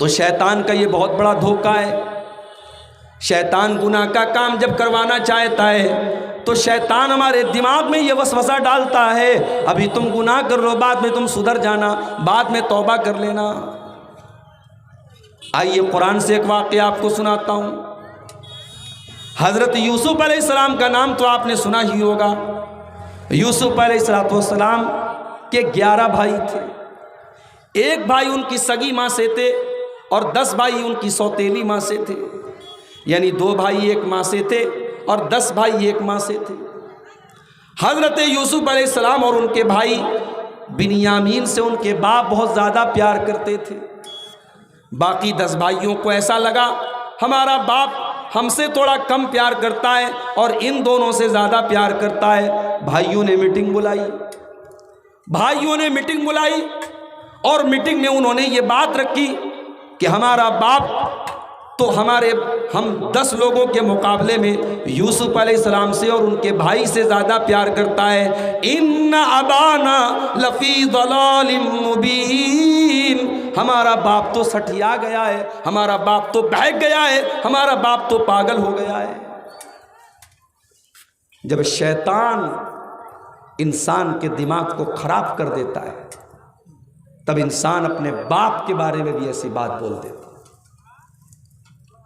تو شیطان کا یہ بہت بڑا دھوکہ ہے. شیطان گناہ کا کام جب کروانا چاہتا ہے تو شیطان ہمارے دماغ میں یہ وسوسہ ڈالتا ہے ابھی تم گناہ کر لو، بعد میں تم سدھر جانا، بعد میں توبہ کر لینا. آئیے قرآن سے ایک واقعہ آپ کو سناتا ہوں. حضرت یوسف علیہ السلام کا نام تو آپ نے سنا ہی ہوگا. یوسف علیہ السلام کے 11 بھائی تھے. ایک بھائی ان کی سگی ماں سے تھے اور 10 بھائی ان کی سوتیلی ماں سے تھے، یعنی 2 بھائی ایک ماں سے تھے اور 10 بھائی ایک ماں سے تھے. حضرت یوسف علیہ السلام اور ان کے بھائی بنیامین سے ان کے باپ بہت زیادہ پیار کرتے تھے. باقی 10 بھائیوں کو ایسا لگا ہمارا باپ ہم سے تھوڑا کم پیار کرتا ہے اور ان دونوں سے زیادہ پیار کرتا ہے. بھائیوں نے میٹنگ بلائی اور میٹنگ میں انہوں نے یہ بات رکھی کہ ہمارا باپ تو ہم 10 لوگوں کے مقابلے میں یوسف علیہ السلام سے اور ان کے بھائی سے زیادہ پیار کرتا ہے. ان ابانا لفی ضلال مبین، ہمارا باپ تو سٹھیا گیا ہے، ہمارا باپ تو بہک گیا ہے، ہمارا باپ تو پاگل ہو گیا ہے. جب شیطان انسان کے دماغ کو خراب کر دیتا ہے تب انسان اپنے باپ کے بارے میں بھی ایسی بات بول دیتا.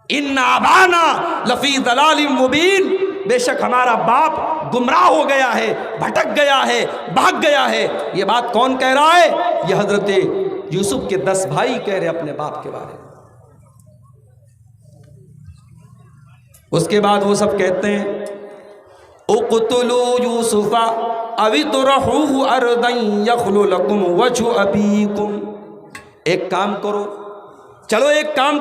ان ابانا لفی ضلال مبین، بے شک ہمارا باپ گمراہ ہو گیا ہے، بھٹک گیا ہے، بھاگ گیا ہے. یہ بات کون کہہ رہا ہے؟ یہ حضرت یوسف کے 10 بھائی کہہ رہے اپنے باپ کے بارے میں. اس کے بعد وہ سب کہتے ہیں اقتلوا یوسف او اطرحوه ارضا یخل لکم وجہ ابیکم. ایک کام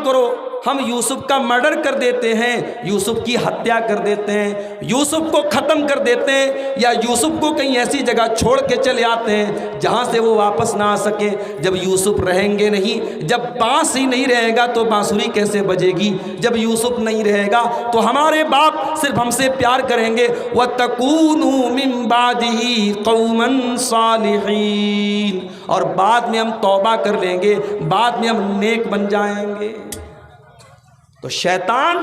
کرو، ہم یوسف کا مرڈر کر دیتے ہیں، یوسف کی ہتیا کر دیتے ہیں، یوسف کو ختم کر دیتے ہیں، یا یوسف کو کہیں ایسی جگہ چھوڑ کے چلے آتے ہیں جہاں سے وہ واپس نہ آ سکے. جب یوسف رہیں گے نہیں، جب بانس ہی نہیں رہے گا تو بانسری کیسے بجے گی؟ جب یوسف نہیں رہے گا تو ہمارے باپ صرف ہم سے پیار کریں گے. وَتَكُونُوا مِن بَعْدِهِ قَوْمًا صَالِحِينَ، اور بعد میں ہم توبہ کر لیں گے، بعد میں ہم نیک بن جائیں گے. تو شیطان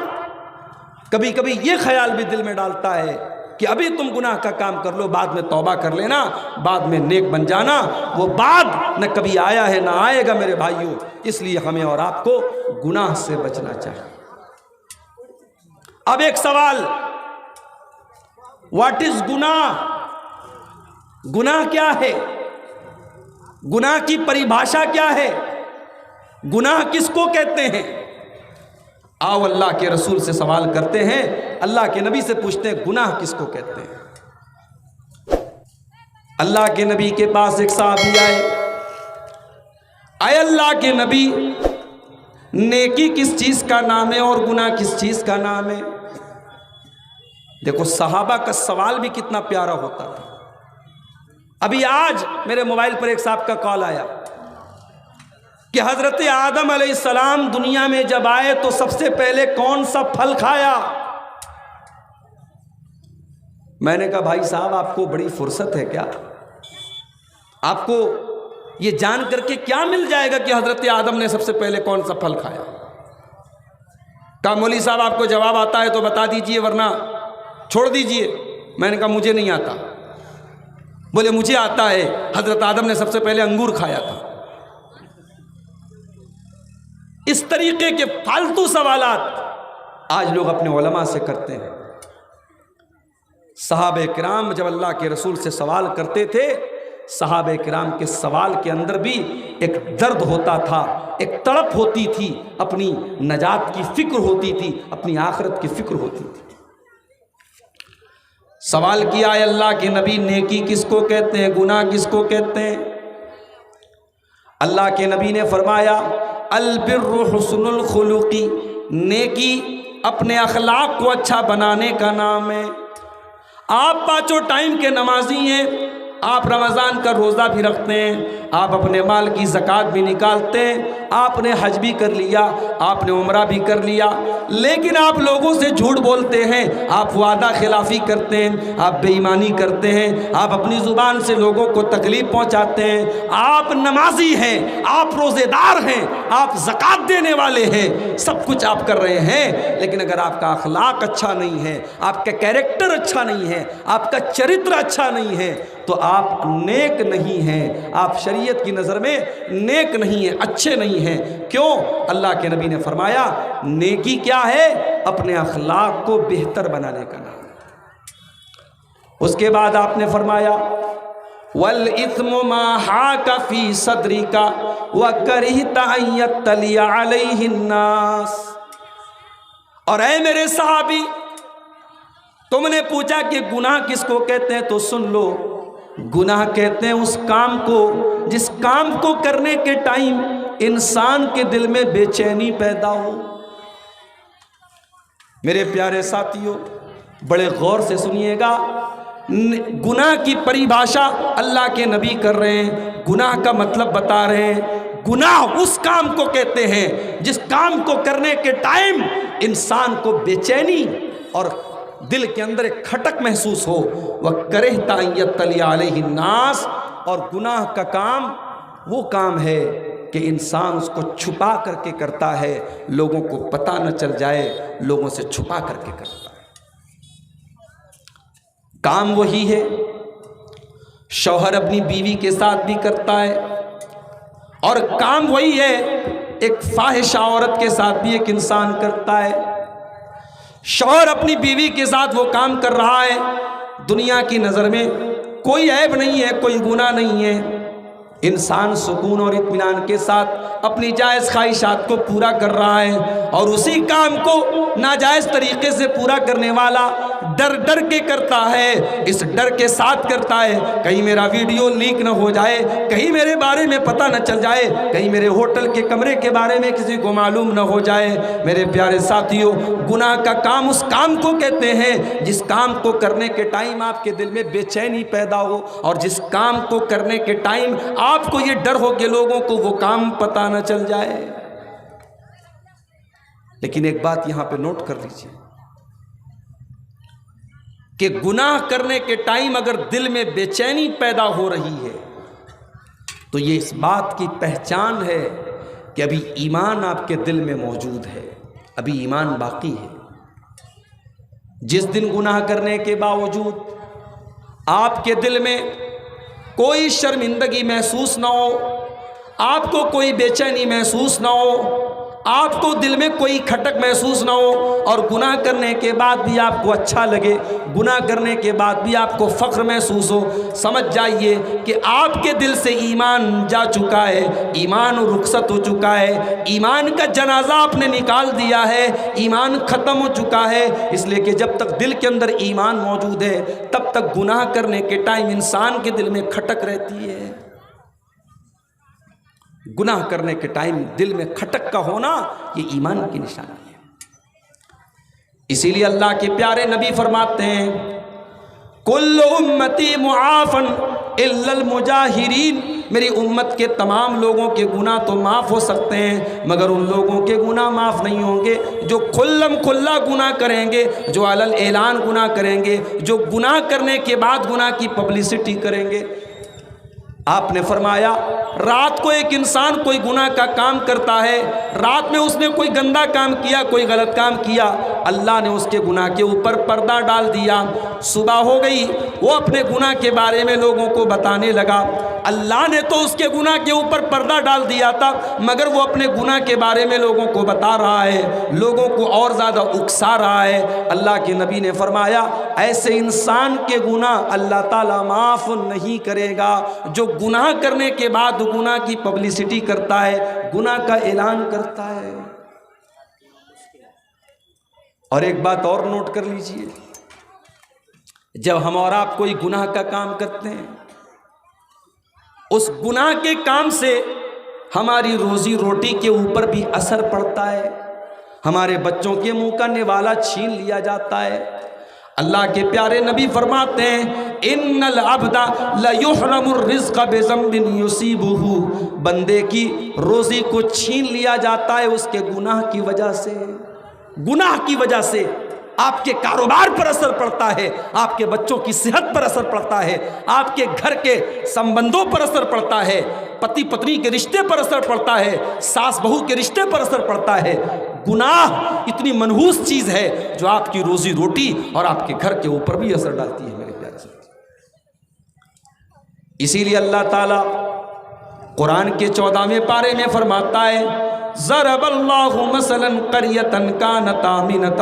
کبھی کبھی یہ خیال بھی دل میں ڈالتا ہے کہ ابھی تم گناہ کا کام کر لو، بعد میں توبہ کر لینا، بعد میں نیک بن جانا. وہ بعد نہ کبھی آیا ہے نہ آئے گا میرے بھائیوں. اس لیے ہمیں اور آپ کو گناہ سے بچنا چاہیے. اب ایک سوال، واٹ از گناہ؟ گناہ کیا ہے؟ گناہ کی پریبھاشا کیا ہے؟ گناہ کس کو کہتے ہیں؟ آؤ اللہ کے رسول سے سوال کرتے ہیں، اللہ کے نبی سے پوچھتے ہیں گناہ کس کو کہتے ہیں. اللہ کے نبی کے پاس ایک صحابی آئے، اے اللہ کے نبی، نیکی کس چیز کا نام ہے اور گناہ کس چیز کا نام ہے؟ دیکھو صحابہ کا سوال بھی کتنا پیارا ہوتا تھا. ابھی آج میرے موبائل پر ایک صاحب کا کال آیا کہ حضرت آدم علیہ السلام دنیا میں جب آئے تو سب سے پہلے کون سا پھل کھایا؟ میں نے کہا بھائی صاحب آپ کو بڑی فرصت ہے کیا؟ آپ کو یہ جان کر کے کیا مل جائے گا کہ حضرت آدم نے سب سے پہلے کون سا پھل کھایا؟ کہا مولوی صاحب آپ کو جواب آتا ہے تو بتا دیجئے ورنہ چھوڑ دیجئے. میں نے کہا مجھے نہیں آتا. بولے مجھے آتا ہے، حضرت آدم نے سب سے پہلے انگور کھایا تھا. اس طریقے کے فالتو سوالات آج لوگ اپنے علماء سے کرتے ہیں. صحابہ کرام جب اللہ کے رسول سے سوال کرتے تھے، صحابہ کرام کے سوال کے اندر بھی ایک درد ہوتا تھا، ایک تڑپ ہوتی تھی، اپنی نجات کی فکر ہوتی تھی، اپنی آخرت کی فکر ہوتی تھی. سوال کیا ہے اللہ کے نبی، نیکی کس کو کہتے ہیں، گناہ کس کو کہتے ہیں؟ اللہ کے نبی نے فرمایا البر حسن الخلقی، نیکی اپنے اخلاق کو اچھا بنانے کا نام ہے. آپ 5 ٹائم کے نمازی ہیں، آپ رمضان کا روزہ بھی رکھتے ہیں، آپ اپنے مال کی زکوٰۃ بھی نکالتے ہیں، آپ نے حج بھی کر لیا، آپ نے عمرہ بھی کر لیا، لیکن آپ لوگوں سے جھوٹ بولتے ہیں، آپ وعدہ خلافی کرتے ہیں، آپ بے ایمانی کرتے ہیں، آپ اپنی زبان سے لوگوں کو تکلیف پہنچاتے ہیں، آپ نمازی ہیں، آپ روزے دار ہیں، آپ زکوٰۃ دینے والے ہیں، سب کچھ آپ کر رہے ہیں، لیکن اگر آپ کا اخلاق اچھا نہیں ہے، آپ کا کیریکٹر اچھا نہیں ہے، آپ کا چرتر اچھا نہیں ہے، تو آپ نیک نہیں ہیں، آپ شریعت کی نظر میں نیک نہیں ہیں، اچھے نہیں ہیں۔ کیوں؟ اللہ کے نبی نے فرمایا نیکی کیا ہے؟ اپنے اخلاق کو بہتر بنانے کا نام۔ اس کے بعد آپ نے فرمایا وَالْإِثْمُ مَا حَاكَ فِي صَدْرِكَ وَكَرِهْتَ أَن يَطَّلِعَ عَلَيْهِ النَّاسِ۔ اور اے میرے صحابی، تم نے پوچھا کہ گناہ کس کو کہتے ہیں، تو سن لو، گناہ کہتے ہیں اس کام کو جس کام کو کرنے کے ٹائم انسان کے دل میں بے چینی پیدا ہو۔ میرے پیارے ساتھیوں، بڑے غور سے سنیے گا، گناہ کی پریبھاشا اللہ کے نبی کر رہے ہیں، گناہ کا مطلب بتا رہے ہیں۔ گناہ اس کام کو کہتے ہیں جس کام کو کرنے کے ٹائم انسان کو بے چینی اور دل کے اندر ایک کھٹک محسوس ہو۔ وَكَرِهْتَ أَن يَطَّلِعَ عَلَيْهِ النَّاسِ، اور گناہ کا کام وہ کام ہے کہ انسان اس کو چھپا کر کے کرتا ہے، لوگوں کو پتہ نہ چل جائے، لوگوں سے چھپا کر کے کرتا ہے۔ کام وہی ہے، شوہر اپنی بیوی کے ساتھ بھی کرتا ہے، اور کام وہی ہے ایک فاحشہ عورت کے ساتھ بھی ایک انسان کرتا ہے۔ شوہر اپنی بیوی کے ساتھ وہ کام کر رہا ہے، دنیا کی نظر میں کوئی عیب نہیں ہے، کوئی گناہ نہیں ہے، انسان سکون اور اطمینان کے ساتھ اپنی جائز خواہشات کو پورا کر رہا ہے، اور اسی کام کو ناجائز طریقے سے پورا کرنے والا ڈر ڈر کے کرتا ہے، اس ڈر کے ساتھ کرتا ہے کہیں میرا ویڈیو لیک نہ ہو جائے، کہیں میرے بارے میں پتہ نہ چل جائے، کہیں میرے ہوٹل کے کمرے کے بارے میں کسی کو معلوم نہ ہو جائے۔ میرے پیارے ساتھیوں، گناہ کا کام اس کام کو کہتے ہیں جس کام کو کرنے کے ٹائم آپ کے دل میں بے چینی پیدا ہو، اور جس کام کو کرنے کے ٹائم آپ کو یہ ڈر ہو کہ لوگوں کو وہ کام پتہ نہ چل جائے۔ لیکن ایک بات یہاں پہ نوٹ کر لیجیے کہ گناہ کرنے کے ٹائم اگر دل میں بے چینی پیدا ہو رہی ہے تو یہ اس بات کی پہچان ہے کہ ابھی ایمان آپ کے دل میں موجود ہے، ابھی ایمان باقی ہے۔ جس دن گناہ کرنے کے باوجود آپ کے دل میں کوئی شرمندگی محسوس نہ ہو، آپ کو کوئی بے چینی محسوس نہ ہو، آپ کو دل میں کوئی کھٹک محسوس نہ ہو، اور گناہ کرنے کے بعد بھی آپ کو اچھا لگے، گناہ کرنے کے بعد بھی آپ کو فخر محسوس ہو، سمجھ جائیے کہ آپ کے دل سے ایمان جا چکا ہے، ایمان رخصت ہو چکا ہے، ایمان کا جنازہ آپ نے نکال دیا ہے، ایمان ختم ہو چکا ہے۔ اس لیے کہ جب تک دل کے اندر ایمان موجود ہے تب تک گناہ کرنے کے ٹائم انسان کے دل میں کھٹک رہتی ہے۔ گناہ کرنے کے ٹائم دل میں کھٹک کا ہونا یہ ایمان کی نشانی ہے۔ اسی لیے اللہ کے پیارے نبی فرماتے ہیں کل امتی معافن الا المجاہرین، میری امت کے تمام لوگوں کے گناہ تو معاف ہو سکتے ہیں مگر ان لوگوں کے گناہ معاف نہیں ہوں گے جو کھلم کھلا گناہ کریں گے، جو علل اعلان گناہ کریں گے، جو گناہ کرنے کے بعد گناہ کی پبلسٹی کریں گے۔ آپ نے فرمایا رات کو ایک انسان کوئی گناہ کا کام کرتا ہے، رات میں اس نے کوئی گندا کام کیا، کوئی غلط کام کیا، اللہ نے اس کے گناہ کے اوپر پردہ ڈال دیا، صبح ہو گئی وہ اپنے گناہ کے بارے میں لوگوں کو بتانے لگا، اللہ نے تو اس کے گناہ کے اوپر پردہ ڈال دیا تھا مگر وہ اپنے گناہ کے بارے میں لوگوں کو بتا رہا ہے، لوگوں کو اور زیادہ اکسا رہا ہے۔ اللہ کے نبی نے فرمایا ایسے انسان کے گناہ اللہ تعالیٰ معاف نہیں کرے گا جو گناہ کرنے کے بعد گناہ کی پبلسٹی کرتا ہے، گناہ کا اعلان کرتا ہے۔ اور ایک بات اور نوٹ کر لیجئے، جب ہم اور آپ کوئی گناہ کا کام کرتے ہیں اس گناہ کے کام سے ہماری روزی روٹی کے اوپر بھی اثر پڑتا ہے، ہمارے بچوں کے منہ کا نوالا چھین لیا جاتا ہے، اللہ کے پیارے نبی فرماتے ہیں ان العبد لیحرم الرزق بذنب یصیبہ، بندے کی روزی کو چھین لیا جاتا ہے اس کے گناہ کی وجہ سے۔ گناہ کی وجہ سے آپ کے کاروبار پر اثر پڑتا ہے، آپ کے بچوں کی صحت پر اثر پڑتا ہے، آپ کے گھر کے سمبندوں پر اثر پڑتا ہے، پتی پتنی کے رشتے پر اثر پڑتا ہے، ساس بہو کے رشتے پر اثر پڑتا ہے۔ گناہ اتنی منحوس چیز ہے جو آپ کی روزی روٹی اور آپ کے گھر کے اوپر بھی اثر ڈالتی ہے میرے پیارے سے۔ اسی لیے اللہ تعالیٰ قرآن کے 14ویں پارے میں فرماتا ہے ضرب اللہ مثلا قریۃ کانت آمنۃ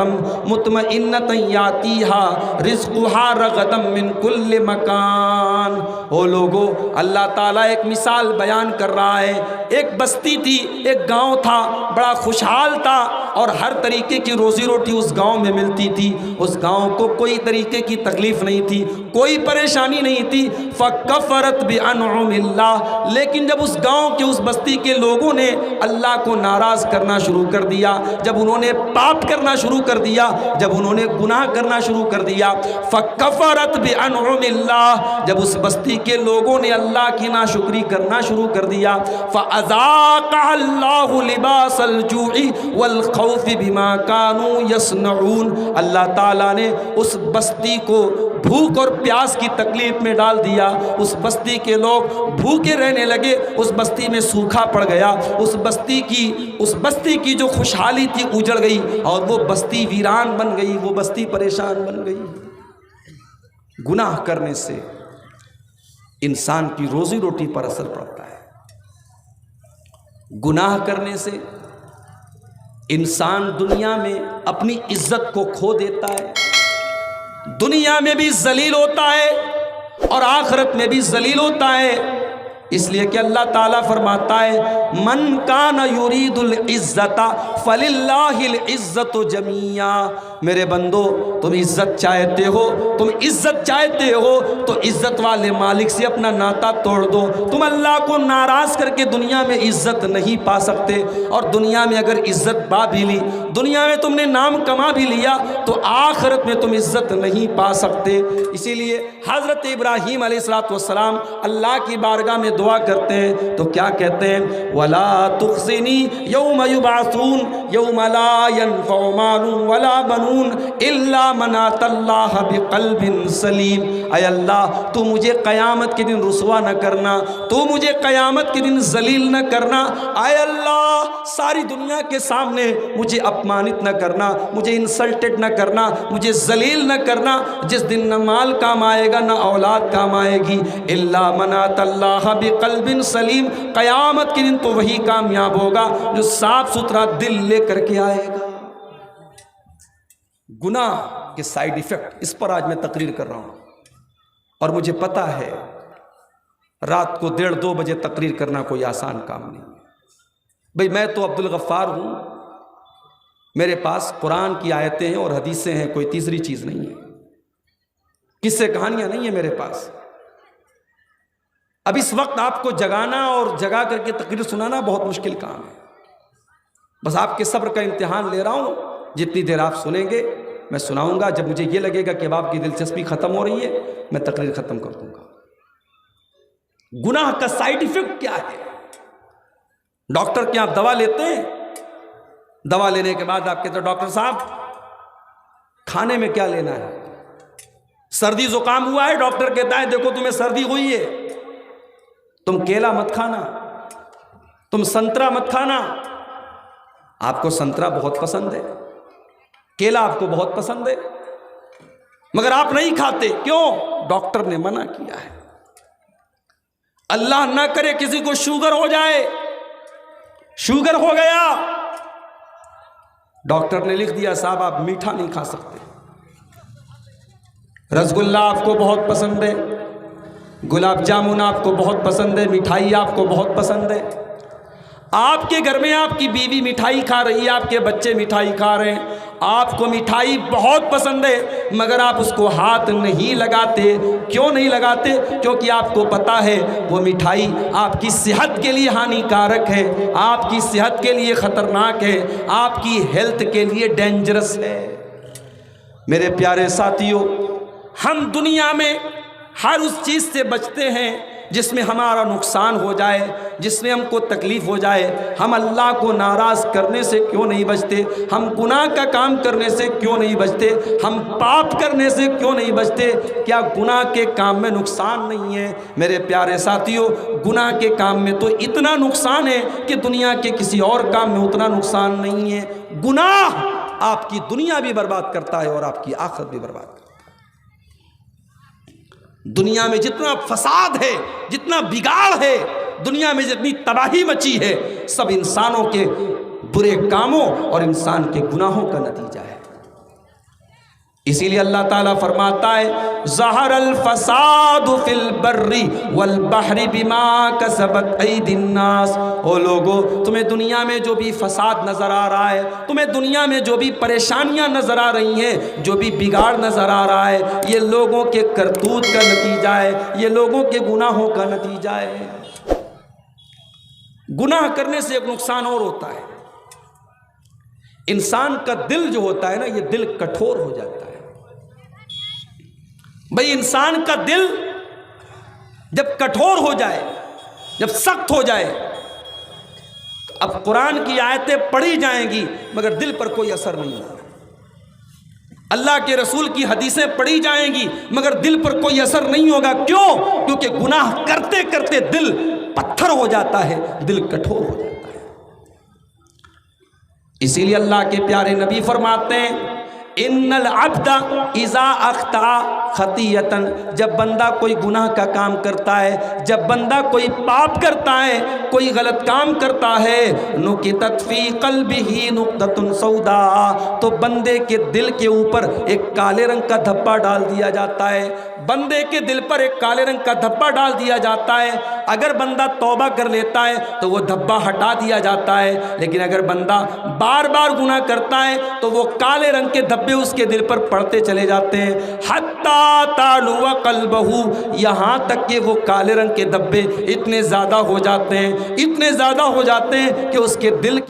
مطمئنۃ یاتیہا رزقہا رغدا من کل مکان۔ او لوگو، اللہ تعالیٰ ایک مثال بیان کر رہا ہے۔ ایک بستی تھی، ایک گاؤں تھا، بڑا خوشحال تھا اور ہر طریقے کی روزی روٹی اس گاؤں میں ملتی تھی۔ اس گاؤں کو کوئی طریقے کی تکلیف نہیں تھی، کوئی پریشانی نہیں تھی۔ فکفرت بانعم اللہ، لیکن جب اس گاؤں کے اس بستی کے لوگوں نے اللہ کو ناراض کرنا شروع کر دیا، جب انہوں نے پاپ کرنا شروع کر دیا، جب انہوں نے گناہ کرنا شروع کر دیا، فکفرت بانعم اللہ، جب اس بستی کے لوگوں نے اللہ کی ناشکری کرنا شروع کر دیا، فاذاقها اللہ لباس الجوع والخوف بما كانوا يصنعون، اللہ تعالیٰ نے اس بستی کو بھوک اور پیاس کی تکلیف میں ڈال دیا۔ اس بستی کے لوگ بھوکے رہنے لگے، اس بستی میں سوکھا پڑ گیا، اس بستی کی جو خوشحالی تھی اجڑ گئی اور وہ بستی ویران بن گئی، وہ بستی پریشان بن گئی۔ گناہ کرنے سے انسان کی روزی روٹی پر اثر پڑتا ہے۔ گناہ کرنے سے انسان دنیا میں اپنی عزت کو کھو دیتا ہے، دنیا میں بھی ذلیل ہوتا ہے اور آخرت میں بھی ذلیل ہوتا ہے۔ اس لیے کہ اللہ تعالیٰ فرماتا ہے من کان یرید العزت فللہ العزت جمیعا، میرے بندو تم عزت چاہتے ہو، تم عزت چاہتے ہو تو عزت والے مالک سے اپنا ناتا توڑ دو۔ تم اللہ کو ناراض کر کے دنیا میں عزت نہیں پا سکتے، اور دنیا میں اگر عزت پا بھی لی، دنیا میں تم نے نام کما بھی لیا تو آخرت میں تم عزت نہیں پا سکتے۔ اسی لیے حضرت ابراہیم علیہ السلام اللہ کی بارگاہ میں دعا کرتے ہیں تو کیا کہتے ہیں وَلَا تُخْزِنِي يَوْمَ يُبْعَثُونَ يَوْمَ لَا يَنْفَعُ مَالٌ وَلَا بَنُونَ إِلَّا مَنْ أَتَى اللَّهَ بِقَلْبٍ سَلِيمٍ۔ اے اللہ تو مجھے قیامت کے دن رسوا نہ کرنا، تو مجھے قیامت کے دن ذلیل نہ کرنا، اے اللہ ساری دنیا کے سامنے مجھے اپمانت نہ کرنا، مجھے انسلٹڈ نہ کرنا، مجھے ذلیل نہ کرنا۔ جس دن نہ مال کام آئے گا نہ اولاد کام آئے گی، إِلَّا مَنْ أَتَى اللَّهَ بِقَلْبٍ سلیم، قیامت کے دن تو وہی کامیاب ہوگا جو صاف ستھرا دل لے کر کے آئے گا۔ گناہ کے سائیڈ ایفیکٹ، اس پر آج میں تقریر کر رہا ہوں، اور مجھے پتا ہے رات کو 1:30-2 بجے تقریر کرنا کوئی آسان کام نہیں ہے۔ بھئی میں تو عبدالغفار ہوں، میرے پاس قرآن کی آیتیں ہیں اور حدیثیں ہیں، کوئی تیسری چیز نہیں ہے، قصے کہانیاں نہیں ہیں میرے پاس۔ اب اس وقت آپ کو جگانا اور جگا کر کے تقریر سنانا بہت مشکل کام ہے، بس آپ کے صبر کا امتحان لے رہا ہوں۔ جتنی دیر آپ سنیں گے میں سناؤں گا، جب مجھے یہ لگے گا کہ اب آپ کی دلچسپی ختم ہو رہی ہے میں تقریر ختم کر دوں گا۔ گناہ کا سائیڈ ایفیکٹ کیا ہے؟ ڈاکٹر کے آپ دوا لیتے ہیں، دوا لینے کے بعد آپ کہتے ہیں ڈاکٹر صاحب کھانے میں کیا لینا ہے؟ سردی زکام ہوا ہے، ڈاکٹر کہتا ہے دیکھو تمہیں سردی ہوئی ہے، تم کیلا مت کھانا، تم سنترا مت کھانا۔ آپ کو سنترا بہت پسند ہے، کیلا آپ کو بہت پسند ہے، مگر آپ نہیں کھاتے، کیوں؟ ڈاکٹر نے منع کیا ہے۔ اللہ نہ کرے کسی کو شوگر ہو جائے، شوگر ہو گیا، ڈاکٹر نے لکھ دیا صاحب آپ میٹھا نہیں کھا سکتے۔ رسگلہ آپ کو بہت پسند ہے، گلاب جامن آپ کو بہت پسند ہے، مٹھائی آپ کو بہت پسند ہے، آپ کے گھر میں آپ کی بیوی مٹھائی کھا رہی ہے، آپ کے بچے مٹھائی کھا رہے ہیں، آپ کو مٹھائی بہت پسند ہے، مگر آپ اس کو ہاتھ نہیں لگاتے۔ کیوں نہیں لگاتے؟ کیونکہ آپ کو پتا ہے وہ مٹھائی آپ کی صحت کے لیے ہانی کارک ہے، آپ کی صحت کے لیے خطرناک ہے، آپ کی ہیلتھ کے لیے ڈینجرس ہے۔ میرے پیارے ساتھیوں، ہم دنیا میں ہر اس چیز سے بچتے ہیں جس میں ہمارا نقصان ہو جائے، جس میں ہم کو تکلیف ہو جائے۔ ہم اللہ کو ناراض کرنے سے کیوں نہیں بچتے؟ ہم گناہ کا کام کرنے سے کیوں نہیں بچتے؟ ہم پاپ کرنے سے کیوں نہیں بچتے؟ کیا گناہ کے کام میں نقصان نہیں ہے؟ میرے پیارے ساتھیوں، گناہ کے کام میں تو اتنا نقصان ہے کہ دنیا کے کسی اور کام میں اتنا نقصان نہیں ہے۔ گناہ آپ کی دنیا بھی برباد کرتا ہے اور آپ کی آخرت بھی برباد کرتا ہے۔ دنیا میں جتنا فساد ہے، جتنا بگاڑ ہے، دنیا میں جتنی تباہی مچی ہے، سب انسانوں کے برے کاموں اور انسان کے گناہوں کا نتیجہ ہے۔ اسی لیے اللہ تعالیٰ فرماتا ہے ظہر الفساد فی البر والبحر بما کسبت ایدی الناس۔ او لوگو، تمہیں دنیا میں جو بھی فساد نظر آ رہا ہے، تمہیں دنیا میں جو بھی پریشانیاں نظر آ رہی ہیں، جو بھی بگاڑ نظر آ رہا ہے، یہ لوگوں کے کرتوت کا نتیجہ ہے، یہ لوگوں کے گناہوں کا نتیجہ ہے۔ گناہ کرنے سے ایک نقصان اور ہوتا ہے، انسان کا دل جو ہوتا ہے نا، یہ دل کٹھور ہو جاتا ہے۔ بھئی انسان کا دل جب کٹھور ہو جائے، جب سخت ہو جائے، تو اب قرآن کی آیتیں پڑھی جائیں گی مگر دل پر کوئی اثر نہیں ہوگا، اللہ کے رسول کی حدیثیں پڑھی جائیں گی مگر دل پر کوئی اثر نہیں ہوگا۔ کیوں؟ کیونکہ گناہ کرتے کرتے دل پتھر ہو جاتا ہے، دل کٹھور ہو جاتا ہے۔ اسی لیے اللہ کے پیارے نبی فرماتے ہیں ان العبد اذا اخطا خطیۃ، جب بندہ کوئی گناہ کا کام کرتا ہے، جب بندہ کوئی پاپ کرتا ہے، کوئی غلط کام کرتا ہے، نکتت فی قلبہ نقطۃ سوداء، تو بندے کے دل کے اوپر ایک کالے رنگ کا دھبا ڈال دیا جاتا ہے۔ بندے کے دل پر ایک کالے رنگ کا دھبا ڈال دیا جاتا ہے۔ اگر بندہ توبہ کر لیتا ہے تو وہ دھبا ہٹا دیا جاتا ہے، لیکن اگر بندہ بار بار گناہ کرتا ہے تو وہ کالے رنگ کے دھبے اس کے دل پر پڑتے چلے جاتے ہیں، حتیٰ تعلو قلبہ، یہاں تک کہ وہ کالے رنگ کے دھبے اتنے زیادہ ہو جاتے ہیں، اتنے زیادہ ہو جاتے ہیں کہ اس کے دل